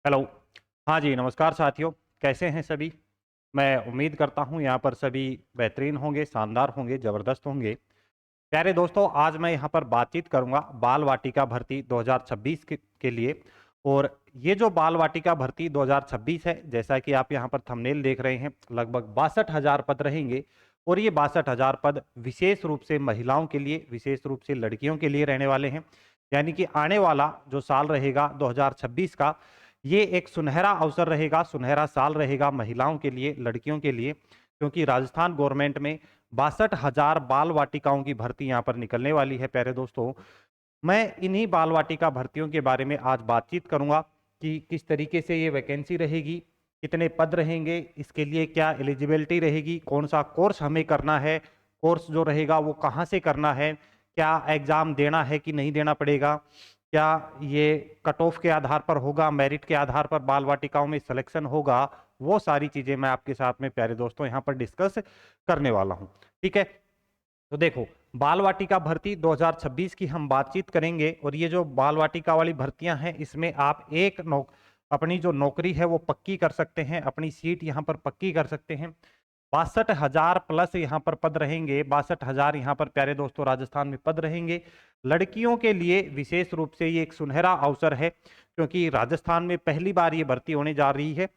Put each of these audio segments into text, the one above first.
Hello. हाँ जी, नमस्कार साथियों। कैसे हैं सभी? मैं उम्मीद करता हूँ यहाँ पर सभी बेहतरीन होंगे, शानदार होंगे, ज़बरदस्त होंगे। प्यारे दोस्तों, आज मैं यहाँ पर बातचीत करूँगा बाल वाटिका भर्ती 2026 के लिए। और ये जो बाल वाटिका भर्ती 2026 है, जैसा कि आप यहाँ पर थंबनेल देख रहे हैं, लगभग 62,000 पद रहेंगे। और ये 62,000 पद विशेष रूप से महिलाओं के लिए, विशेष रूप से लड़कियों के लिए रहने वाले हैं। यानी कि आने वाला जो साल रहेगा 2026 का, ये एक सुनहरा अवसर रहेगा, सुनहरा साल रहेगा महिलाओं के लिए, लड़कियों के लिए, क्योंकि राजस्थान गवर्नमेंट में 62,000 बाल वाटिकाओं की भर्ती यहाँ पर निकलने वाली है। प्यारे दोस्तों, मैं इन्हीं बाल वाटिका भर्तियों के बारे में आज बातचीत करूंगा कि किस तरीके से ये वैकेंसी रहेगी, कितने पद रहेंगे, इसके लिए क्या एलिजिबिलिटी रहेगी, कौन सा कोर्स हमें करना है, कोर्स जो रहेगा वो कहाँ से करना है, क्या एग्जाम देना है कि नहीं देना पड़ेगा, क्या ये कट ऑफ के आधार पर होगा, मेरिट के आधार पर बाल वाटिकाओं में सिलेक्शन होगा। वो सारी चीजें मैं आपके साथ में प्यारे दोस्तों यहाँ पर डिस्कस करने वाला हूँ। ठीक है, तो देखो, बाल वाटिका भर्ती 2026 की हम बातचीत करेंगे। और ये जो बाल वाटिका वाली भर्तियां हैं, इसमें आप अपनी जो नौकरी है वो पक्की कर सकते हैं, अपनी सीट यहाँ पर पक्की कर सकते हैं। 62,000 प्लस यहाँ पर पद रहेंगे, 62,000 यहाँ पर प्यारे दोस्तों राजस्थान में पद रहेंगे। लड़कियों के लिए विशेष रूप से ये एक सुनहरा अवसर है, क्योंकि राजस्थान में पहली बार ये भर्ती होने जा रही है।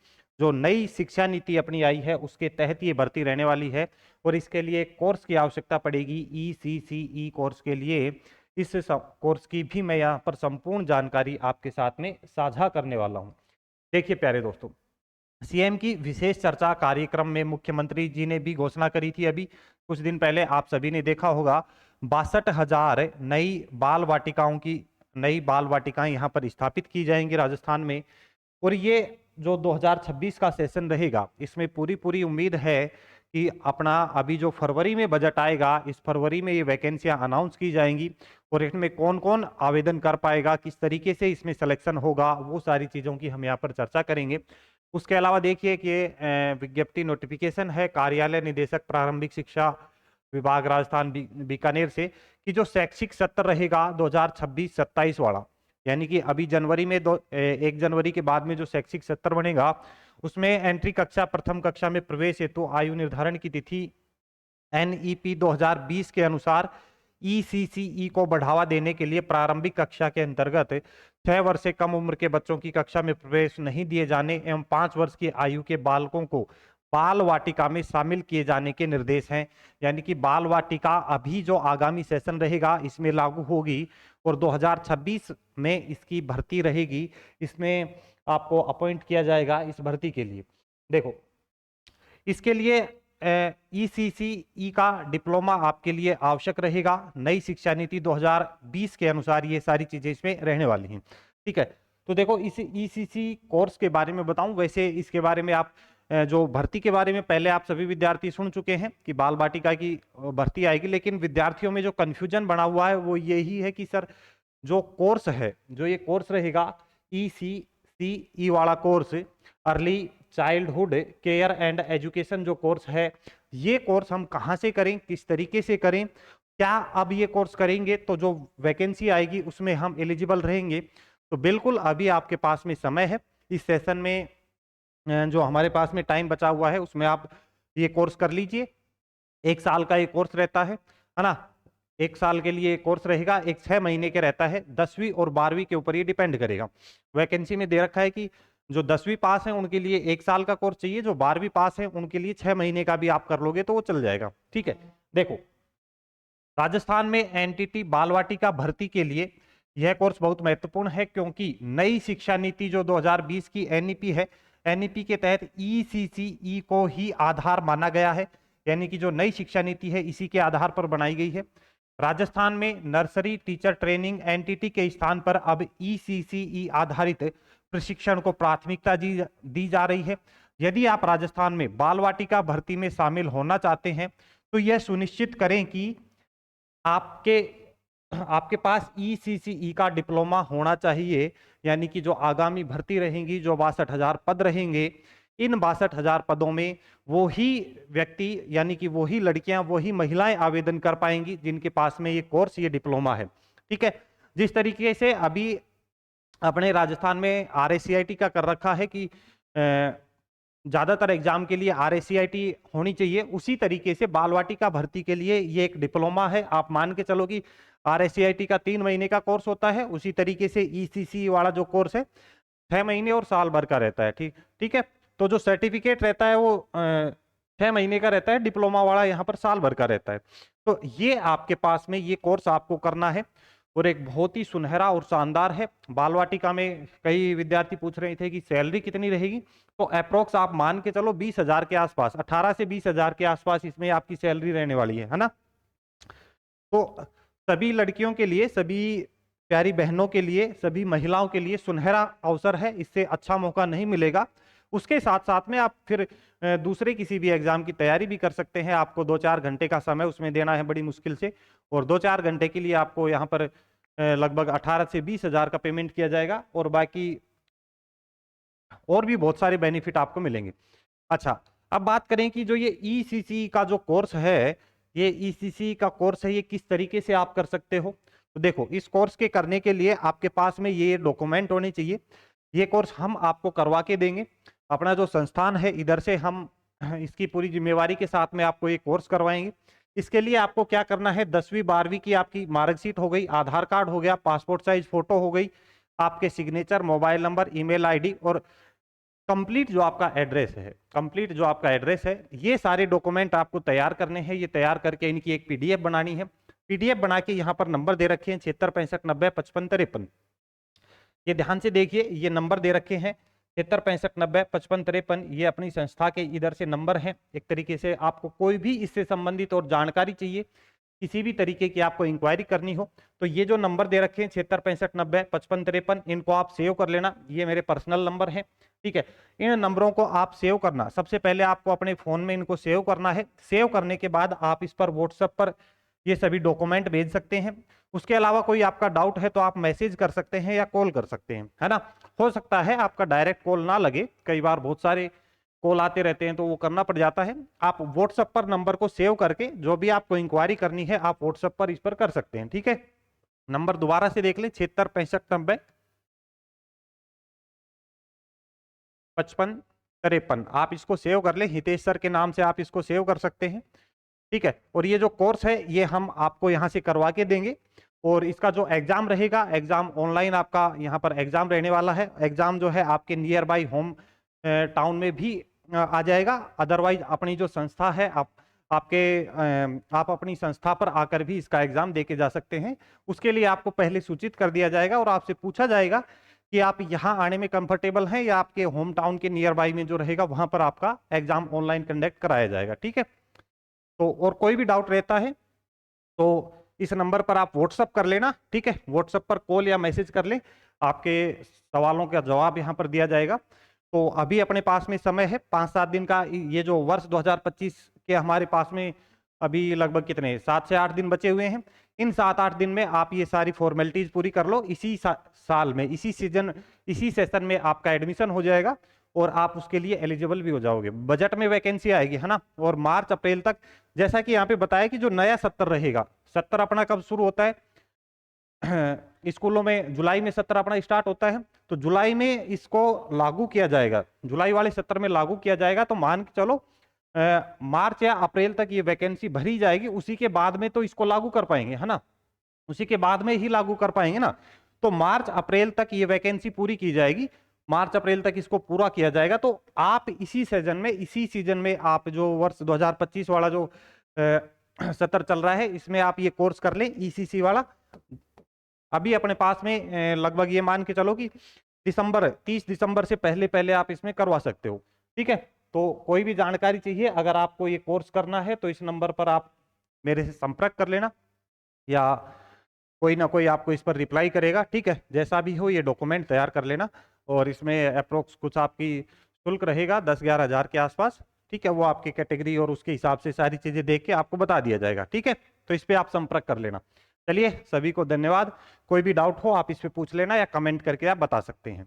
जो नई शिक्षा नीति अपनी आई है उसके तहत ये भर्ती रहने वाली है। और इसके लिए कोर्स की आवश्यकता पड़ेगी, ECCE कोर्स के लिए। इस कोर्स की भी मैं यहाँ पर संपूर्ण जानकारी आपके साथ में साझा करने वाला हूँ। देखिए प्यारे दोस्तों, सीएम की विशेष चर्चा कार्यक्रम में मुख्यमंत्री जी ने भी घोषणा करी थी, अभी कुछ दिन पहले आप सभी ने देखा होगा। 62,000 नई बाल वाटिकाएं यहाँ पर स्थापित की जाएंगी राजस्थान में। और ये जो 2026 का सेशन रहेगा, इसमें पूरी पूरी उम्मीद है कि अपना अभी जो फरवरी में बजट आएगा, इस फरवरी में ये वैकेंसियां अनाउंस की जाएंगी। और इसमें कौन कौन आवेदन कर पाएगा, किस तरीके से इसमें सिलेक्शन होगा, वो सारी चीज़ों की हम यहाँ पर चर्चा करेंगे। उसके अलावा देखिए कि विज्ञप्ति नोटिफिकेशन है कार्यालय निदेशक प्रारंभिक शिक्षा विभाग राजस्थान बीकानेर से, कि जो शैक्षिक सत्र रहेगा 2026-27 वाला, यानी कि अभी जनवरी में 1 जनवरी के बाद में जो शैक्षिक सत्र बनेगा, उसमें एंट्री कक्षा प्रथम कक्षा में प्रवेश हेतु आयु निर्धारण की तिथि NEP 2020 के अनुसार ECCE को बढ़ावा देने के लिए प्रारंभिक कक्षा के अंतर्गत 6 वर्ष से कम उम्र के बच्चों की कक्षा में प्रवेश नहीं दिए जाने एवं 5 वर्ष की आयु के बालकों को बाल वाटिका में शामिल किए जाने के निर्देश हैं। यानी कि बाल वाटिका अभी जो आगामी सेशन रहेगा इसमें लागू होगी, और 2026 में इसकी भर्ती रहेगी। इसमें आपको अपॉइंट किया जाएगा इस भर्ती के लिए। देखो, इसके लिए ECCE का डिप्लोमा आपके लिए आवश्यक रहेगा। नई शिक्षा नीति 2020 के अनुसार ये सारी चीजें इसमें रहने वाली हैं। ठीक है, तो देखो, इस ECC कोर्स के बारे में बताऊं, वैसे इसके बारे में आप जो भर्ती के बारे में पहले आप सभी विद्यार्थी सुन चुके हैं कि बाल वाटिका की भर्ती आएगी, लेकिन विद्यार्थियों में जो कंफ्यूजन बना हुआ है वो यही है कि सर, जो कोर्स है, जो ये कोर्स रहेगा ECCE वाला course, early childhood care and education जो कोर्स है, ये कोर्स हम कहाँ से करें, किस तरीके से करें, क्या अब ये कोर्स करेंगे तो जो वैकेंसी आएगी उसमें हम एलिजिबल रहेंगे? तो बिल्कुल अभी आपके पास में समय है। इस सेशन में जो हमारे पास में टाइम बचा हुआ है उसमें आप ये कोर्स कर लीजिए। 1 साल का ये कोर्स रहता है ना? 1 साल के लिए कोर्स रहेगा, एक 6 महीने के रहता है। 10वीं और 12वीं के ऊपर ये डिपेंड करेगा। वैकेंसी में दे रखा है कि जो 10वीं पास है उनके लिए 1 साल का कोर्स चाहिए, जो 12वीं पास है उनके लिए 6 महीने का भी आप कर लोगे तो वो चल जाएगा। ठीक है, देखो, राजस्थान में एनटीटी बाल वाटिका भर्ती के लिए यह कोर्स बहुत महत्वपूर्ण है, क्योंकि नई शिक्षा नीति जो 2020 की NEP है, NEP के तहत ECCE को ही आधार माना गया है। यानी कि जो नई शिक्षा नीति है इसी के आधार पर बनाई गई है। राजस्थान में नर्सरी टीचर ट्रेनिंग एनटीटी के स्थान पर अब ECCE आधारित प्रशिक्षण को प्राथमिकता दी जा रही है। यदि आप राजस्थान में बाल वाटिका भर्ती में शामिल होना चाहते हैं तो यह सुनिश्चित करें कि आपके आपके पास ECCE का डिप्लोमा होना चाहिए। यानी कि जो आगामी भर्ती रहेंगी, जो 62,000 पद रहेंगे, इन 62,000 पदों में वो ही व्यक्ति, यानी कि वो ही लड़कियां, वो ही महिलाएं आवेदन कर पाएंगी जिनके पास में ये कोर्स, ये डिप्लोमा है। ठीक है, जिस तरीके से अभी अपने राजस्थान में RACIT का कर रखा है कि ज्यादातर एग्जाम के लिए RACIT होनी चाहिए, उसी तरीके से बाल वाटिका भर्ती के लिए ये एक डिप्लोमा है। आप मान के चलो कि RACIT का 3 महीने का कोर्स होता है, उसी तरीके से ECC वाला जो कोर्स है 6 महीने और साल भर का रहता है। ठीक ठीक है। तो जो सर्टिफिकेट रहता है वो 6 महीने का रहता है, डिप्लोमा वाला यहाँ पर साल भर का रहता है। तो ये आपके पास में ये कोर्स आपको करना है और एक बहुत ही सुनहरा और शानदार है। बाल वाटिका में कई विद्यार्थी पूछ रहे थे कि सैलरी कितनी रहेगी, तो अप्रोक्स आप मान के चलो 20,000 के आसपास, 18 से 20,000 के आसपास इसमें आपकी सैलरी रहने वाली है ना। तो सभी लड़कियों के लिए, सभी प्यारी बहनों के लिए, सभी महिलाओं के लिए सुनहरा अवसर है, इससे अच्छा मौका नहीं मिलेगा। उसके साथ साथ में आप फिर दूसरे किसी भी एग्जाम की तैयारी भी कर सकते हैं। आपको 2-4 घंटे का समय उसमें देना है बड़ी मुश्किल से, और 2-4 घंटे के लिए आपको यहाँ पर लगभग 18 से 20,000 का पेमेंट किया जाएगा, और बाकी और भी बहुत सारे बेनिफिट आपको मिलेंगे। अच्छा, अब बात करें कि जो ये ECC का जो कोर्स है, ये ECC का कोर्स है, ये किस तरीके से आप कर सकते हो। तो देखो, इस कोर्स के करने के लिए आपके पास में ये डॉक्यूमेंट होने चाहिए। ये कोर्स हम आपको करवा के देंगे, अपना जो संस्थान है इधर से हम इसकी पूरी जिम्मेवारी के साथ में आपको ये कोर्स करवाएंगे। इसके लिए आपको क्या करना है, 10वीं 12वीं की आपकी मार्कशीट हो गई, आधार कार्ड हो गया, पासपोर्ट साइज फोटो हो गई, आपके signature, mobile number, email ID और कंप्लीट जो आपका एड्रेस है, कंप्लीट जो आपका एड्रेस है, ये सारे डॉक्यूमेंट आपको तैयार करने हैं। ये तैयार करके इनकी एक PDF बनानी है। PDF बना के यहाँ पर नंबर दे रखे हैं 76 65 90 55 53। ये ध्यान से देखिए, ये नंबर दे रखे हैं 76 65 90 55 53। ये अपनी संस्था के इधर से नंबर हैं। एक तरीके से आपको कोई भी इससे संबंधित और जानकारी चाहिए, किसी भी तरीके की आपको इंक्वायरी करनी हो, तो ये जो नंबर दे रखे हैं 76 65 90 55 53, इनको आप सेव कर लेना। ये मेरे पर्सनल नंबर हैं, ठीक है। इन नंबरों को आप सेव करना, सबसे पहले आपको अपने फोन में इनको सेव करना है। सेव करने के बाद आप इस पर व्हाट्सएप पर ये सभी डॉक्यूमेंट भेज सकते हैं। उसके अलावा कोई आपका डाउट है तो आप मैसेज कर सकते हैं या कॉल कर सकते हैं, है ना। हो सकता है आपका डायरेक्ट कॉल ना लगे, कई बार बहुत सारे कॉल आते रहते हैं तो वो करना पड़ जाता है। आप व्हाट्सएप पर नंबर को सेव करके जो भी आपको इंक्वायरी करनी है आप व्हाट्सएप पर इस पर कर सकते हैं, ठीक है। नंबर दोबारा से देख लें, 76 65 90 55 53। आप इसको सेव कर लें, हितेश सर के नाम से आप इसको सेव कर सकते हैं, ठीक है। और ये जो कोर्स है ये हम आपको यहाँ से करवा के देंगे, और इसका जो एग्जाम रहेगा, एग्जाम ऑनलाइन आपका यहाँ पर एग्जाम रहने वाला है। एग्जाम जो है आपके नियर बाई होम टाउन में भी आ जाएगा। अदरवाइज अपनी जो संस्था है, आप अपनी संस्था पर आकर भी इसका एग्जाम दे के जा सकते हैं। उसके लिए आपको पहले सूचित कर दिया जाएगा और आपसे पूछा जाएगा कि आप यहाँ आने में कंफर्टेबल हैं या आपके होम टाउन के नियर बाई में जो रहेगा वहां पर आपका एग्जाम ऑनलाइन कंडक्ट कराया जाएगा, ठीक है। तो और कोई भी डाउट रहता है तो इस नंबर पर आप व्हाट्सअप कर लेना, ठीक है। व्हाट्सएप पर कॉल या मैसेज कर लें, आपके सवालों का जवाब यहाँ पर दिया जाएगा। तो अभी अपने पास में समय है 5-7 दिन का। ये जो वर्ष 2025 के हमारे पास में अभी लगभग कितने 7 से 8 दिन बचे हुए हैं। इन 7-8 दिन में आप ये सारी फॉर्मेलिटीज पूरी कर लो। इसी साल में, इसी सेशन में आपका एडमिशन हो जाएगा और आप उसके लिए एलिजिबल भी हो जाओगे। बजट में वैकेंसी आएगी, है ना। और मार्च अप्रैल तक, जैसा कि यहाँ पे बताया कि जो नया सत्र रहेगा, सत्र अपना कब शुरू होता है, स्कूलों में जुलाई में सत्र अपना स्टार्ट होता है, तो जुलाई में इसको लागू किया जाएगा, जुलाई वाले सत्र में लागू किया जाएगा। तो मान के चलो मार्च या अप्रैल तक ये वैकेंसी भरी जाएगी। उसी के बाद में तो इसको लागू कर पाएंगे, है ना, उसी के बाद में ही लागू कर पाएंगे ना। तो मार्च अप्रैल तक ये वैकेंसी पूरी की जाएगी, मार्च अप्रैल तक इसको पूरा किया जाएगा। तो आप इसी सीजन में आप जो वर्ष 2025 वाला जो सत्र चल रहा है, इसमें आप ये कोर्स कर लें, ECC वाला। अभी अपने पास में लगभग ये मान के चलो कि 30 दिसंबर से पहले पहले आप इसमें करवा सकते हो, ठीक है। तो कोई भी जानकारी चाहिए, अगर आपको ये कोर्स करना है तो इस नंबर पर आप मेरे से संपर्क कर लेना, या कोई ना कोई आपको इस पर रिप्लाई करेगा, ठीक है। जैसा भी हो ये डॉक्यूमेंट तैयार कर लेना, और इसमें अप्रोक्स कुछ आपकी शुल्क रहेगा 10-11 हज़ार के आसपास, ठीक है। वो आपकी कैटेगरी और उसके हिसाब से सारी चीजें देख के आपको बता दिया जाएगा, ठीक है। तो इस पर आप संपर्क कर लेना। चलिए, सभी को धन्यवाद। कोई भी डाउट हो आप इस पे पूछ लेना या कमेंट करके आप बता सकते हैं।